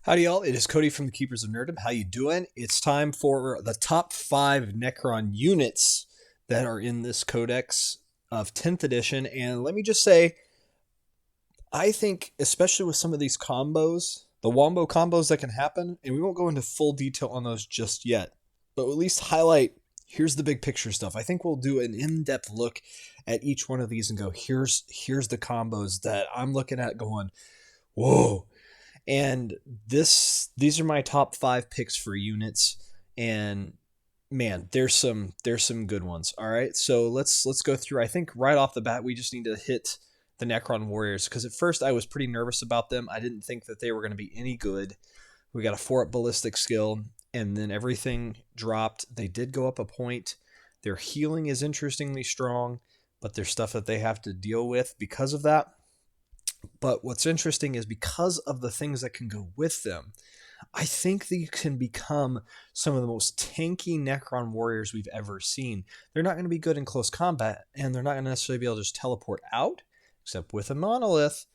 Howdy y'all, it is Cody from the Keepers of Nerdom. How you doing? It's time for the top 5 Necron units that are in this codex of 10th edition. And let me just say, I think, especially with some of these combos, the wombo combos that can happen, and we won't go into full detail on those just yet, but at least highlight, here's the big picture stuff. I think we'll do an in-depth look at each one of these and go, here's the combos that I'm looking at going, whoa. And these are my top 5 picks for units, and man, there's some good ones. All right, so let's go through. I think right off the bat we just need to hit the Necron Warriors, because at first I was pretty nervous about them. I didn't think that they were going to be any good. We got a 4-up ballistic skill, and then everything dropped. They did go up a point. Their healing is interestingly strong, but there's stuff that they have to deal with because of that. But what's interesting is because of the things that can go with them, I think they can become some of the most tanky Necron warriors we've ever seen. They're not going to be good in close combat, and they're not going to necessarily be able to just teleport out, except with a monolith.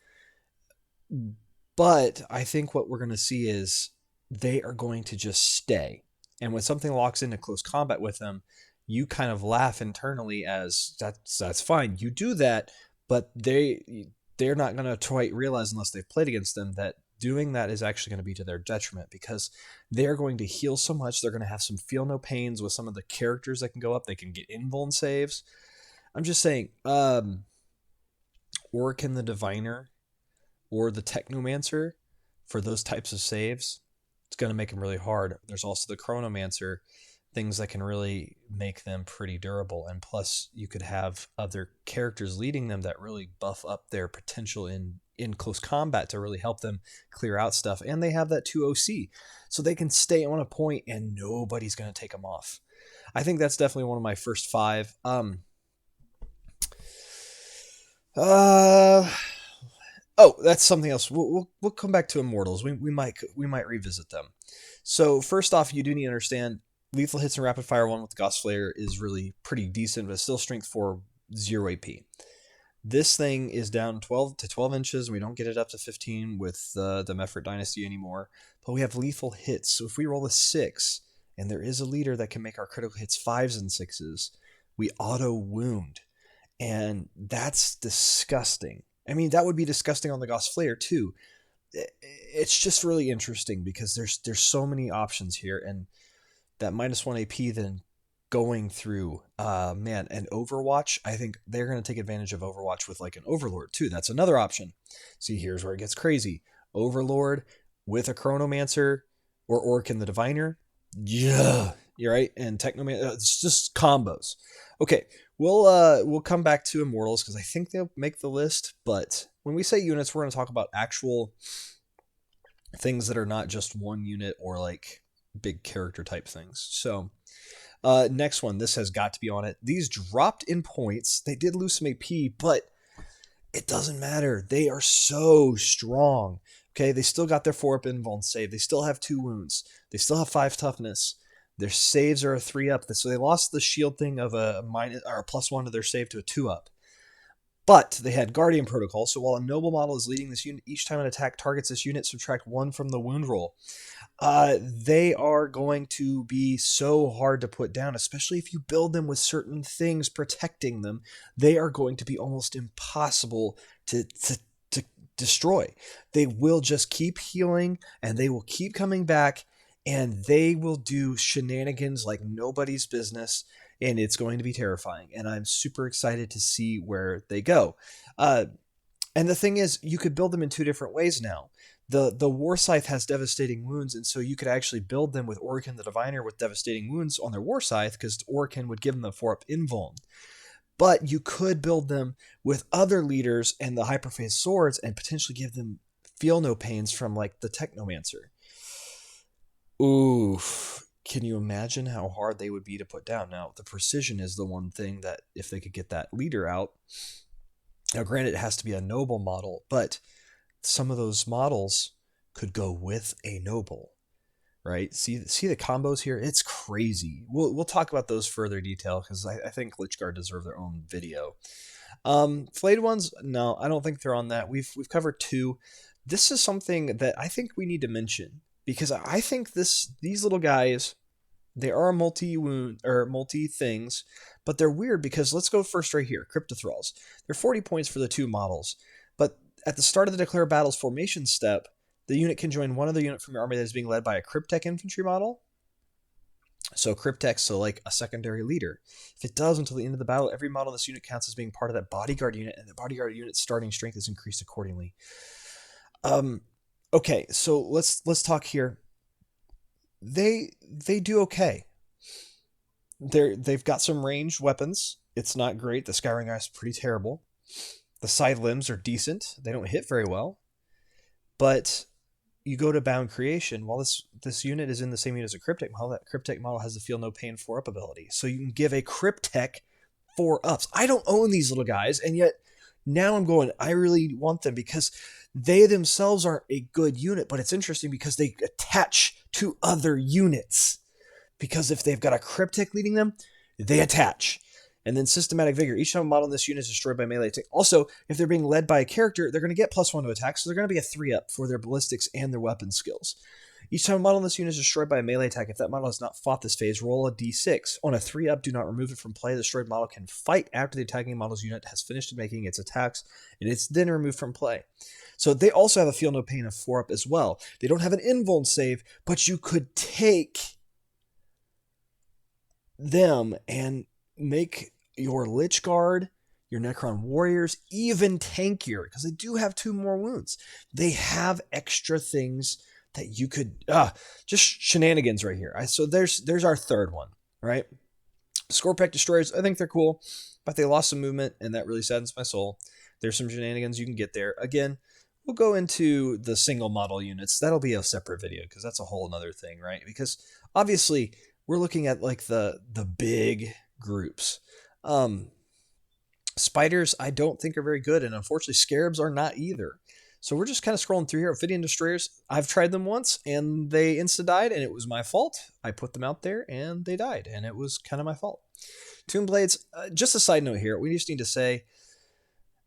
But I think what we're going to see is they are going to just stay. And when something locks into close combat with them, you kind of laugh internally as that's fine. You do that, but they're not going to quite realize, unless they've played against them, that doing that is actually going to be to their detriment, because they're going to heal so much. They're going to have some feel no pains with some of the characters that can go up. They can get invuln saves. I'm just saying, Orokin the Diviner or the Technomancer, for those types of saves, it's going to make them really hard. There's also the Chronomancer, things that can really make them pretty durable. And plus, you could have other characters leading them that really buff up their potential in close combat to really help them clear out stuff. And they have that 2 OC, so they can stay on a point and nobody's going to take them off. I think that's definitely one of my first 5. That's something else. We'll come back to Immortals. We might revisit them. So first off, you do need to understand, lethal hits and rapid fire 1 with the Gauss Flare is really pretty decent, but still strength 4, 0 AP. This thing is down 12 to 12 inches. We don't get it up to 15 with the Mephrit Dynasty anymore, but we have lethal hits. So if we roll a 6, and there is a leader that can make our critical hits 5s and 6s, we auto wound. And that's disgusting. I mean, that would be disgusting on the Gauss Flare too. It's just really interesting because there's so many options here, and that -1 AP then going through, man, and Overwatch, I think they're going to take advantage of Overwatch with like an Overlord too. That's another option. See, here's where it gets crazy. Overlord with a Chronomancer or Orokin the Diviner. Yeah, you're right. And Technomancer, it's just combos. Okay, we'll come back to Immortals because I think they'll make the list. But when we say units, we're going to talk about actual things that are not just one unit or like big character type things. So next one, this has got to be on it. These dropped in points. They did lose some AP, but it doesn't matter. They are so strong. Okay, they still got their 4-up invuln save. They still have 2 wounds. They still have 5 toughness. Their saves are a 3-up. So they lost the shield thing of a minus or a +1 to their save to a 2-up. But they had Guardian Protocol, so while a noble model is leading this unit, each time an attack targets this unit, subtract 1 from the wound roll. They are going to be so hard to put down, especially if you build them with certain things protecting them. They are going to be almost impossible to destroy. They will just keep healing, and they will keep coming back, and they will do shenanigans like nobody's business. And it's going to be terrifying. And I'm super excited to see where they go. And the thing is, you could build them in 2 different ways now. The War Scythe has devastating wounds, and so you could actually build them with Orokin the Diviner with devastating wounds on their War Scythe, because Orokin would give them the 4-up invuln. But you could build them with other leaders and the Hyperphase Swords and potentially give them feel no pains from like the Technomancer. Oof. Can you imagine how hard they would be to put down? Now, the precision is the one thing that if they could get that leader out, now granted it has to be a noble model, but some of those models could go with a noble, right? See the combos here? It's crazy. We'll talk about those further detail because I think Lichguard deserve their own video. Flayed ones, no, I don't think they're on that. We've covered 2. this is something that I think we need to mention because I think these little guys, they are multi wound or multi things, but they're weird because let's go first right here. Cryptothralls. They're 40 points for the two models, but at the start of the declare battles formation step, the unit can join one other unit from your army that is being led by a Cryptek infantry model. So Cryptek, so like a secondary leader. If it does until the end of the battle, every model in this unit counts as being part of that bodyguard unit, and the bodyguard unit's starting strength is increased accordingly. Okay, so let's talk here. They do okay. They've got some ranged weapons. It's not great. The Skyring Eye is pretty terrible. The side limbs are decent. They don't hit very well. But you go to Bound Creation, while this unit is in the same unit as a Cryptek model, that Cryptek model has the Feel No Pain 4-up ability. So you can give a Cryptek 4-ups. I don't own these little guys, and yet now I'm going, I really want them because they themselves aren't a good unit, but it's interesting because they attach to other units. Because if they've got a Cryptek leading them, they attach. And then Systematic Vigor. Each time a model in this unit is destroyed by melee attack. Also, if they're being led by a character, they're going to get +1 to attack, so they're going to be a 3-up for their ballistics and their weapon skills. Each time a model in this unit is destroyed by a melee attack, if that model has not fought this phase, roll a d6. On a 3-up, do not remove it from play. The destroyed model can fight after the attacking model's unit has finished making its attacks, and it's then removed from play. So they also have a Feel No Pain of 4-up as well. They don't have an invuln save, but you could take them and make your Lich Guard, your Necron Warriors, even tankier, because they do have 2 more wounds. They have extra things that you could, just shenanigans right here. So there's our third one, right? Scorpec Destroyers, I think they're cool, but they lost some movement, and that really saddens my soul. There's some shenanigans you can get there. Again, we'll go into the single model units. That'll be a separate video, because that's a whole other thing, right? Because obviously, we're looking at like the big groups. Spiders, I don't think are very good, and unfortunately, Scarabs are not either. So we're just kind of scrolling through here. Ophidian Destroyers, I've tried them once, and they insta-died, and it was my fault. I put them out there, and they died, and it was kind of my fault. Tomb Blades, just a side note here. We just need to say,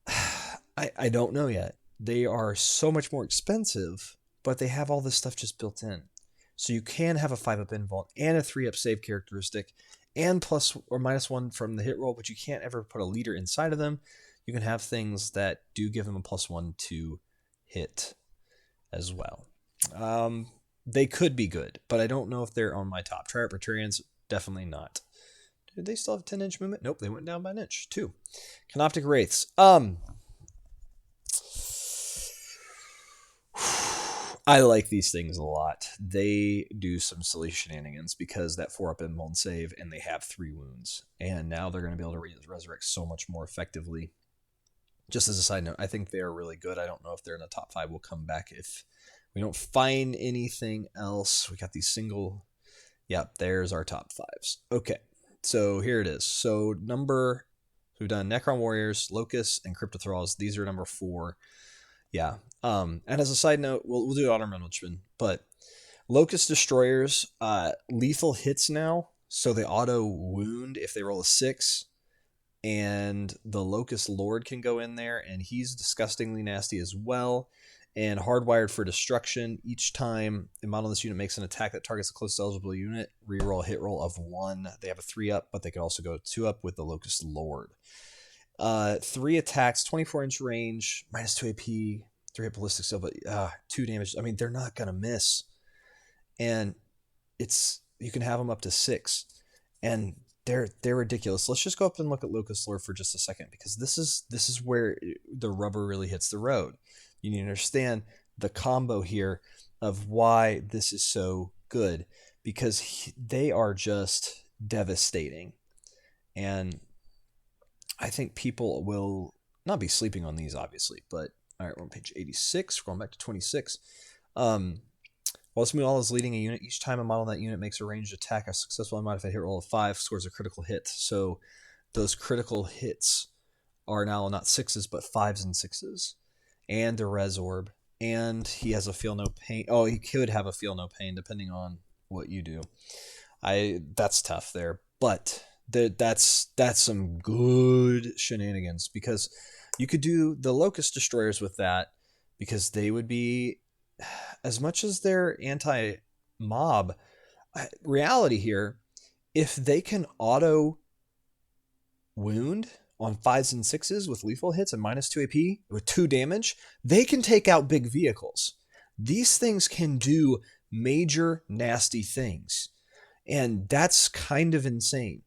I don't know yet. They are so much more expensive, but they have all this stuff just built in. So you can have a 5-up invuln and a 3-up save characteristic, and plus or -1 from the hit roll, but you can't ever put a leader inside of them. You can have things that do give them a +1 to hit as well. They could be good, but I don't know if they're on my top. Triarch Praetorians, definitely not. Did they still have 10-inch movement? Nope, they went down by an inch. 2. Canoptic Wraiths. I like these things a lot. They do some silly shenanigans because that 4-up invuln save, and they have 3 wounds. And now they're going to be able to resurrect so much more effectively. Just as a side note, I think they are really good. I don't know if they're in the top 5. We'll come back if we don't find anything else. We got these single... Yep, there's our top 5s. Okay, so here it is. So we've done Necron Warriors, Locusts, and Cryptothralls. These are number 4. Yeah. And as a side note, we'll do Honorable Mention, but Locust Destroyers, lethal hits now, so they auto wound if they roll a 6, and the Locust Lord can go in there, and he's disgustingly nasty as well, and hardwired for destruction. Each time a model in this unit makes an attack that targets a close eligible unit, reroll a hit roll of 1. They have a 3-up, but they can also go 2-up with the Locust Lord. 3 attacks, 24-inch range, -2 AP, 3 hit ballistic still, but 2 damage. I mean, they're not gonna miss, and you can have them up to 6, and they're ridiculous. Let's just go up and look at Locust Lord for just a second, because this is where the rubber really hits the road. You need to understand the combo here of why this is so good, because they are just devastating, and I think people will not be sleeping on these, obviously, but all right, we're on page 86, scrolling back to 26. While this model is leading a unit, each time a model in that unit makes a ranged attack, a successful unmodified hit roll of 5 scores a critical hit. So those critical hits are now not 6s, but 5s and 6s. And the Res Orb. And he has a Feel No Pain. Oh, he could have a Feel No Pain, depending on what you do. That's tough there. But that's some good shenanigans, because you could do the Locust Destroyers with that, because they would be, as much as they're anti-mob, reality here, if they can auto wound on 5s and 6s with lethal hits and -2 AP with 2 damage, they can take out big vehicles. These things can do major nasty things. And that's kind of insane.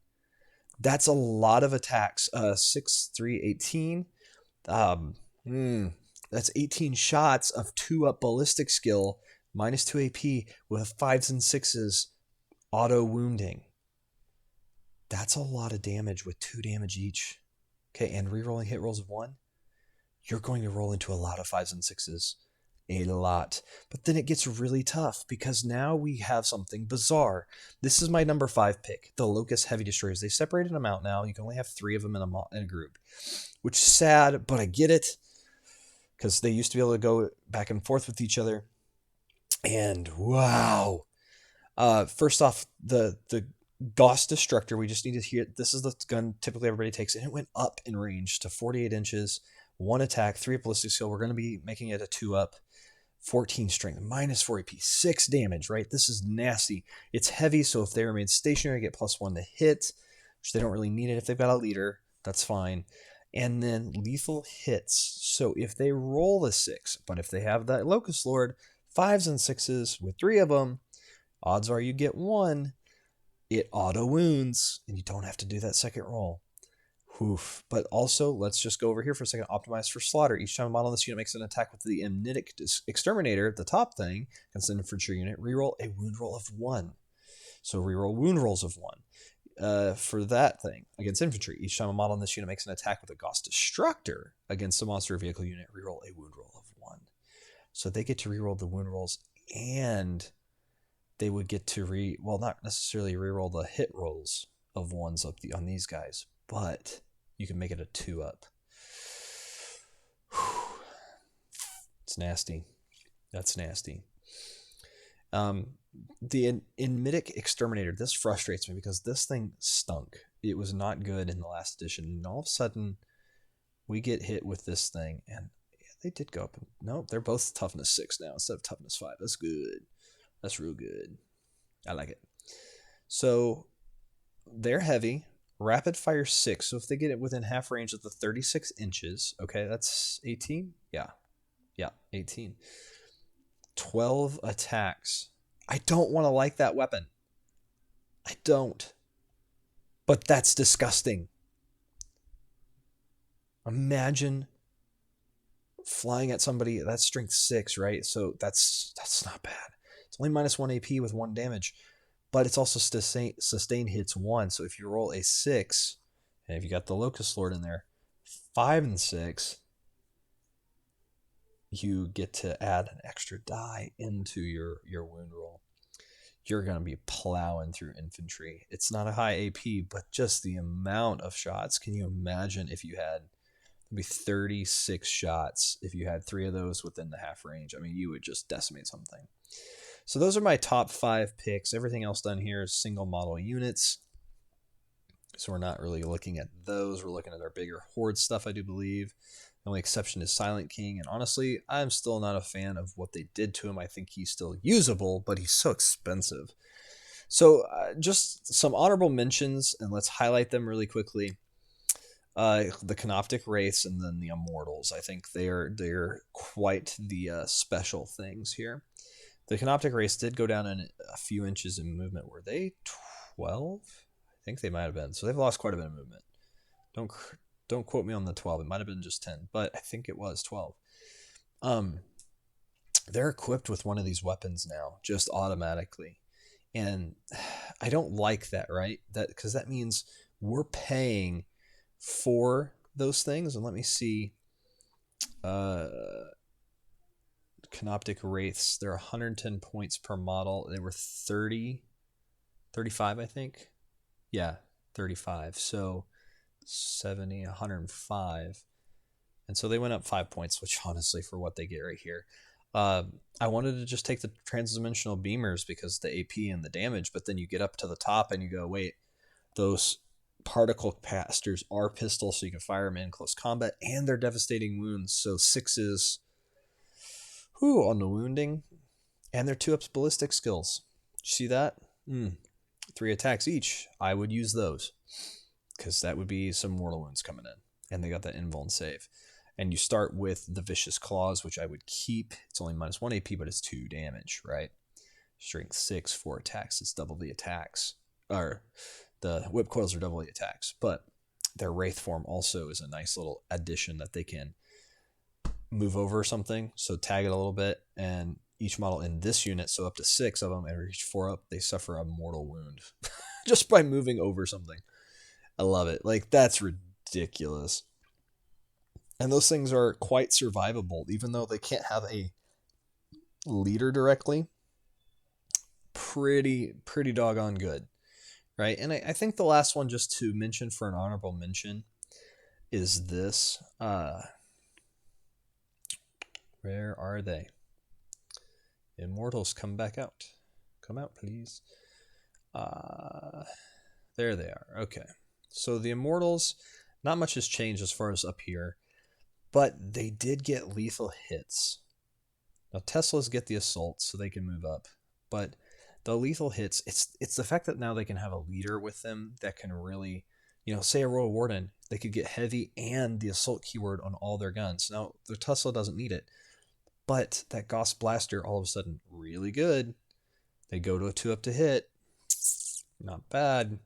That's a lot of attacks. 6, 3, 18. That's 18 shots of 2-up ballistic skill, -2 AP with 5s and 6s auto wounding. That's a lot of damage with 2 damage each. Okay, and rerolling hit rolls of 1. You're going to roll into a lot of 5s and 6s. A lot. But then it gets really tough because now we have something bizarre. This is my number 5 pick, the Locust Heavy Destroyers. They separated them out now. You can only have 3 of them in a group, which is sad, but I get it because they used to be able to go back and forth with each other. And wow. First off, the Gauss Destructor, we just need to hear, this is the gun typically everybody takes, and it went up in range to 48 inches, 1 attack, 3 ballistic skill. We're going to be making it a 2-up, 14 strength, -4 AP, 6 damage, right? This is nasty. It's heavy, so if they remain stationary, get +1 to hit, which they don't really need it if they've got a leader. That's fine. And then lethal hits. So if they roll a 6, but if they have that Locust Lord, 5s and 6s with 3 of them, odds are you get 1. It auto wounds, and you don't have to do that second roll. Oof. But also, let's just go over here for a second. Optimized for slaughter. Each time a model in this unit makes an attack with the Amnitic Exterminator, the top thing, against an infantry unit, reroll a wound roll of 1. So reroll wound rolls of 1. For that thing, against infantry, each time a model in this unit makes an attack with a Gauss Destructor against a monster vehicle unit, reroll a wound roll of 1. So they get to reroll the wound rolls, and they would get to well, not necessarily reroll the hit rolls of 1s on these guys, but you can make it a 2-up. It's nasty. That's nasty. The Amnitic Exterminator, this frustrates me because this thing stunk. It was not good in the last edition, and all of a sudden we get hit with this thing, and they did go up. No, they're both toughness 6 now instead of toughness 5. That's good. That's real good. I like it. So they're heavy. Rapid fire 6. So if they get it within half range of the 36 inches, okay, that's 18? Yeah, 18. 12 attacks. I don't want to like that weapon. I don't. But that's disgusting. Imagine flying at somebody, that's strength 6, right? So that's not bad. It's only -1 AP with 1 damage, but it's also sustain hits 1. So if you roll a 6, and if you got the Locust Lord in there, 5 and 6, you get to add an extra die into your wound roll. You're going to be plowing through infantry. It's not a high AP, but just the amount of shots. Can you imagine if you had maybe 36 shots, if you had 3 of those within the half range? I mean, you would just decimate something. So those are my top 5 picks. Everything else done here is single model units. So we're not really looking at those. We're looking at our bigger Horde stuff, I do believe. The only exception is Silent King. And honestly, I'm still not a fan of what they did to him. I think he's still usable, but he's so expensive. So just some honorable mentions, and let's highlight them really quickly. The Canoptic Wraiths and then the Immortals. I think they're quite the special things here. The Canoptic Wraiths did go down in a few inches in movement. Were they 12? I think they might have been. So they've lost quite a bit of movement. Don't quote me on the 12. It might have been just 10, but I think it was 12. They're equipped with one of these weapons now, just automatically. And I don't like that, right? Because that means we're paying for those things. And let me see. Canoptic Wraiths, they're 110 points per model. They were 35, I think. Yeah, 35. So 70, 105. And so they went up 5 points, which honestly, for what they get right here. I wanted to just take the transdimensional beamers because the AP and the damage, but then you get up to the top and you go, wait, those particle capacitors are pistols, so you can fire them in close combat, and they're devastating wounds. So 6s Whew, on the wounding. And their 2-ups ballistic skills. See that? 3 attacks each. I would use those. Because that would be some mortal wounds coming in. And they got that invuln save. And you start with the Vicious Claws, which I would keep. It's only -1 AP, but it's 2 damage, right? Strength 6, 4 attacks. It's double the attacks. Or the whip coils are double the attacks. But their Wraith form also is a nice little addition that they can move over something. So tag it a little bit. And each model in this unit, so up to 6 of them, and reach 4 up, they suffer a mortal wound. Just by moving over something. I love it. Like, that's ridiculous. And those things are quite survivable, even though they can't have a leader directly. Pretty doggone good, right? And I think the last one, just to mention for an honorable mention, is this. Where are they? Immortals, come back out. Come out, please. There they are. Okay. So the Immortals, not much has changed as far as up here, but they did get lethal hits. Now Teslas get the assault, so they can move up, but the lethal hits, it's the fact that now they can have a leader with them that can really, say a Royal Warden, they could get heavy and the assault keyword on all their guns. Now the Tesla doesn't need it, but that Gauss Blaster all of a sudden really good. They go to a 2-up to hit, not bad.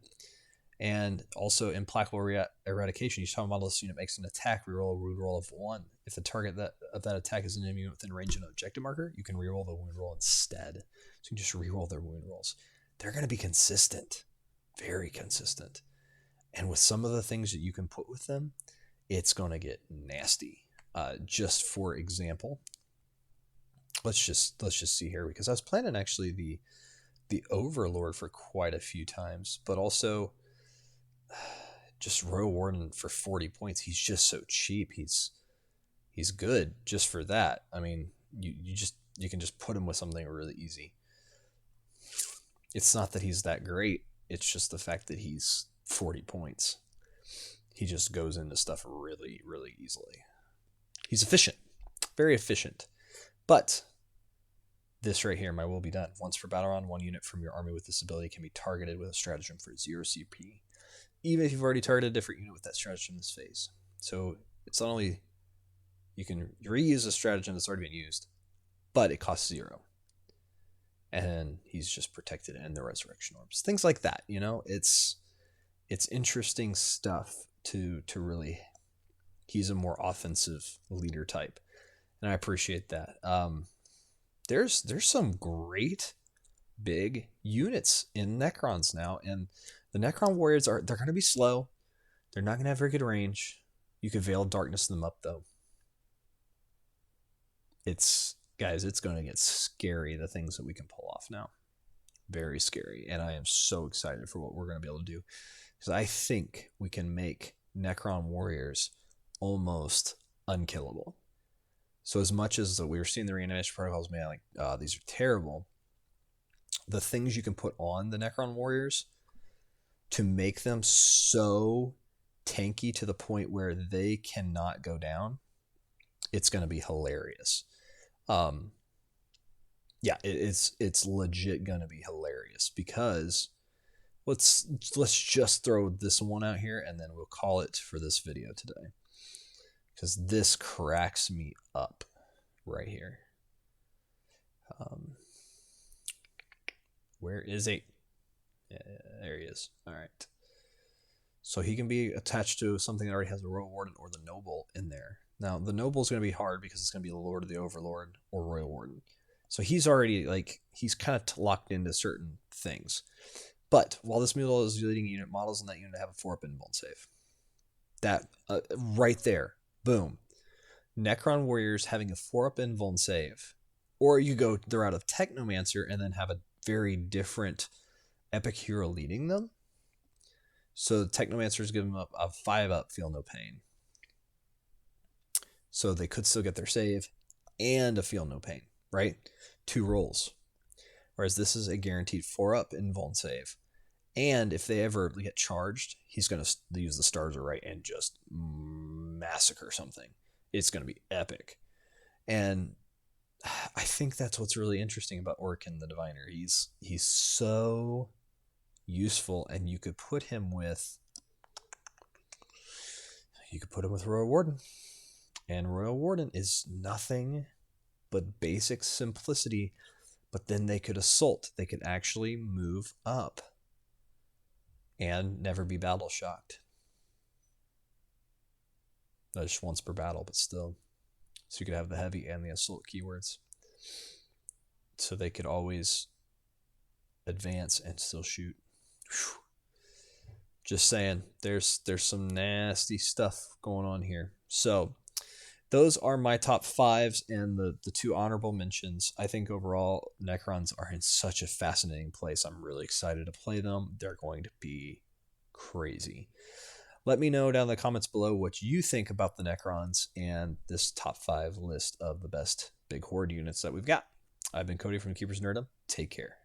And also Implacable Eradication. Each time a model unit makes an attack, reroll a wound roll of 1. If the target of that attack is an enemy within range of an objective marker, you can reroll the wound roll instead. So you can just reroll their wound rolls. They're going to be consistent. Very consistent. And with some of the things that you can put with them, it's going to get nasty. Just for example, let's just see here, because I was planning actually the Overlord for quite a few times, but also just Royal Warden for 40 points. He's just so cheap. He's good just for that. I mean, you can just put him with something really easy. It's not that he's that great. It's just the fact that he's 40 points. He just goes into stuff really, really easily. He's efficient. Very efficient. But this right here, my will be done. Once per battle round, 1 unit from your army with this ability can be targeted with a stratagem for 0 CP. Even if you've already targeted a different unit with that stratagem this phase. So it's not only you can reuse a stratagem that's already been used, but it costs 0. And he's just protected in the resurrection orbs. Things like that, it's interesting stuff to really. He's a more offensive leader type, and I appreciate that. There's some great big units in Necrons now, and the Necron warriors they're going to be slow. They're not going to have very good range. You could Veil of Darkness them up though. Guys, it's going to get scary, the things that we can pull off now. Very scary, and I am so excited for what we're going to be able to do, because I think we can make Necron warriors almost unkillable. So as much as we were seeing the reanimation protocols, man, these are terrible. The things you can put on the Necron warriors to make them so tanky to the point where they cannot go down, it's going to be hilarious. It's legit going to be hilarious, because let's just throw this one out here and then we'll call it for this video today, because this cracks me up right here. Where is he? Yeah, there he is. All right. So he can be attached to something that already has a Royal Warden or the Noble in there. Now, the Noble is going to be hard because it's going to be the Lord of the Overlord or Royal Warden. So he's already, he's kind of locked into certain things. But while this mule is leading unit, models in that unit have a 4-up invuln save. That, right there. Boom. Necron warriors having a 4-up invuln save. Or you go the route of Technomancer and then have a very different epic hero leading them. So the Technomancers give them up a 5-up Feel No Pain. So they could still get their save and a Feel No Pain, right? 2 rolls. Whereas this is a guaranteed 4-up invuln save. And if they ever get charged, he's going to use the Stars Are Right and just massacre something. It's going to be epic. And I think that's what's really interesting about Orkin the Diviner. He's so useful, and you could put him with Royal Warden. And Royal Warden is nothing but basic simplicity, but then they could assault. They could actually move up and never be battle shocked. That's just once per battle, but still. So you could have the heavy and the assault keywords. So they could always advance and still shoot. Whew. Just saying, there's some nasty stuff going on here. So those are my top fives and the two honorable mentions. I think overall Necrons are in such a fascinating place. I'm really excited to play them. They're going to be crazy. Let me know down in the comments below what you think about the Necrons and this top 5 list of the best big Horde units that we've got. I've been Cody from Keepers Nerdum. Take care.